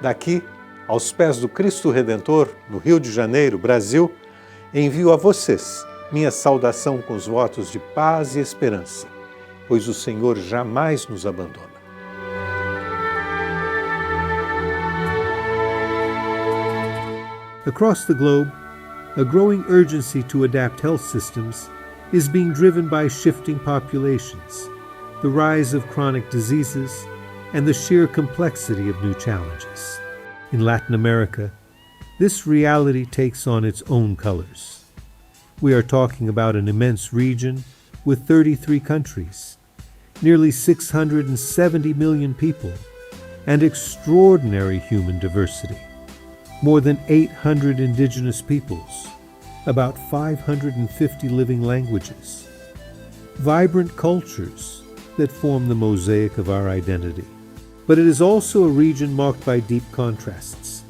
Daqui, aos pés do Cristo Redentor, no Rio de Janeiro, Brasil, envio a vocês minha saudação com os votos de paz e esperança, pois o Senhor jamais nos abandona. Across the globe, a growing urgency to adapt health systems is being driven by shifting populations, the rise of chronic diseases, and the sheer complexity of new challenges. In Latin America, this reality takes on its own colors. We are talking about an immense region with 33 countries, nearly 670 million people, and extraordinary human diversity. More than 800 indigenous peoples, about 550 living languages, vibrant cultures that form the mosaic of our identity. But it is also a region marked by deep contrasts: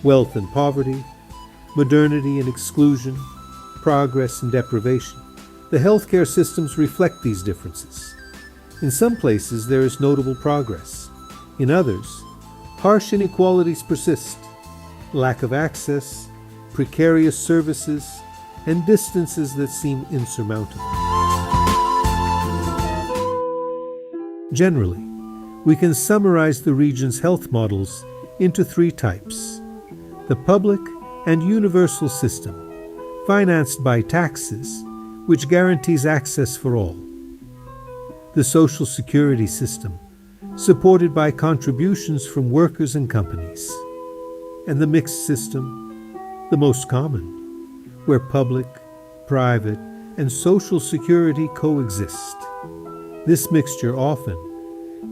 wealth and poverty, modernity and exclusion, progress and deprivation. The healthcare systems reflect these differences. In some places there is notable progress. In others, harsh inequalities persist. Lack of access, precarious services, and distances that seem insurmountable. Generally, we can summarize the region's health models into three types: the public and universal system, financed by taxes, which guarantees access for all; the social security system, supported by contributions from workers and companies; and the mixed system, the most common, where public, private, and social security coexist. This mixture often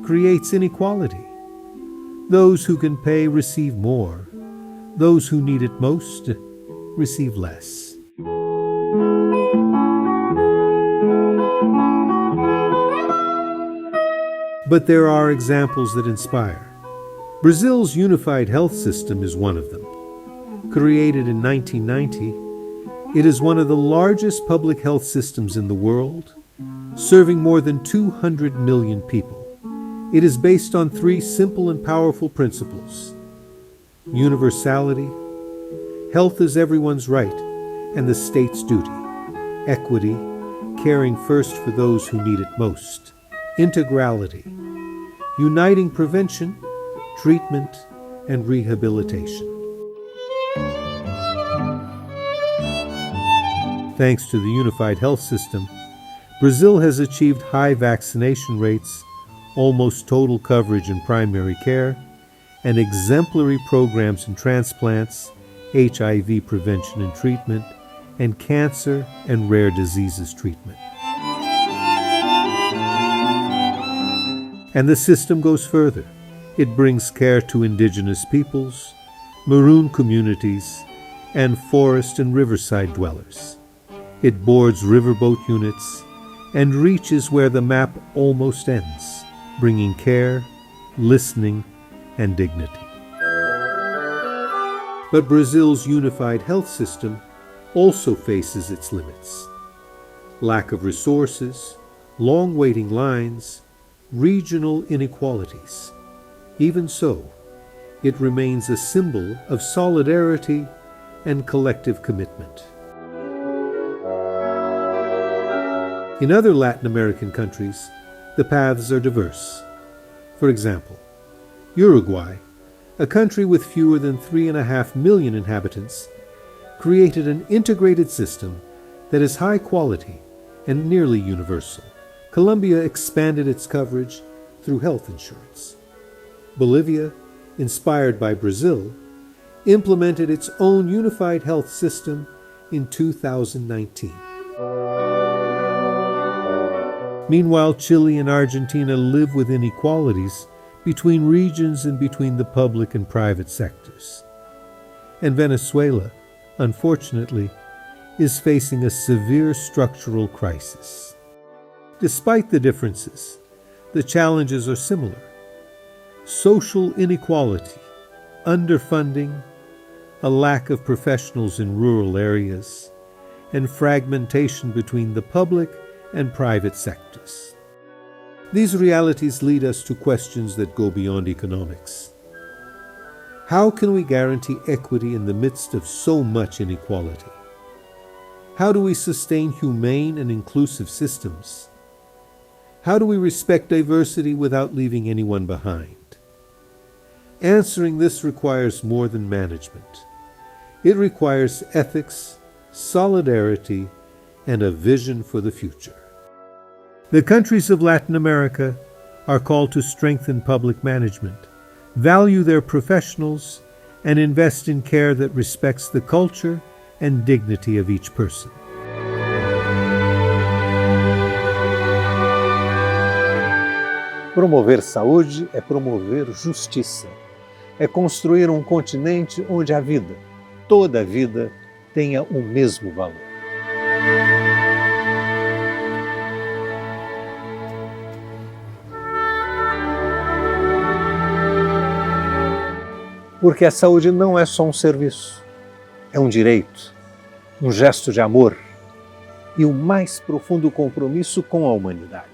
creates inequality. Those who can pay receive more. Those who need it most receive less. But there are examples that inspire. Brazil's unified health system is one of them. Created in 1990, it is one of the largest public health systems in the world, serving more than 200 million people. It is based on three simple and powerful principles: universality, health is everyone's right and the state's duty; equity, caring first for those who need it most; integrality, uniting prevention, treatment, and rehabilitation. Thanks to the unified health system, Brazil has achieved high vaccination rates, almost total coverage in primary care, and exemplary programs in transplants, HIV prevention and treatment, and cancer and rare diseases treatment. And the system goes further. It brings care to indigenous peoples, maroon communities, and forest and riverside dwellers. It boards riverboat units and reaches where the map almost ends, bringing care, listening, and dignity. But Brazil's unified health system also faces its limits. Lack of resources, long waiting lines, regional inequalities. Even so, it remains a symbol of solidarity and collective commitment. In other Latin American countries, the paths are diverse. For example, Uruguay, a country with fewer than 3.5 million inhabitants, created an integrated system that is high quality and nearly universal. Colombia expanded its coverage through health insurance. Bolivia, inspired by Brazil, implemented its own unified health system in 2019. Meanwhile, Chile and Argentina live with inequalities between regions and between the public and private sectors. And Venezuela, unfortunately, is facing a severe structural crisis. Despite the differences, the challenges are similar: social inequality, underfunding, a lack of professionals in rural areas, and fragmentation between the public and private sectors. These realities lead us to questions that go beyond economics. How can we guarantee equity in the midst of so much inequality? How do we sustain humane and inclusive systems? How do we respect diversity without leaving anyone behind? Answering this requires more than management. It requires ethics, solidarity, and a vision for the future. The countries of Latin America are called to strengthen public management, value their professionals, and invest in care that respects the culture and dignity of each person. Promover saúde é promover justiça. É construir um continente onde a vida, toda a vida, tenha o mesmo valor. Porque a saúde não é só um serviço, é um direito, um gesto de amor e o mais profundo compromisso com a humanidade.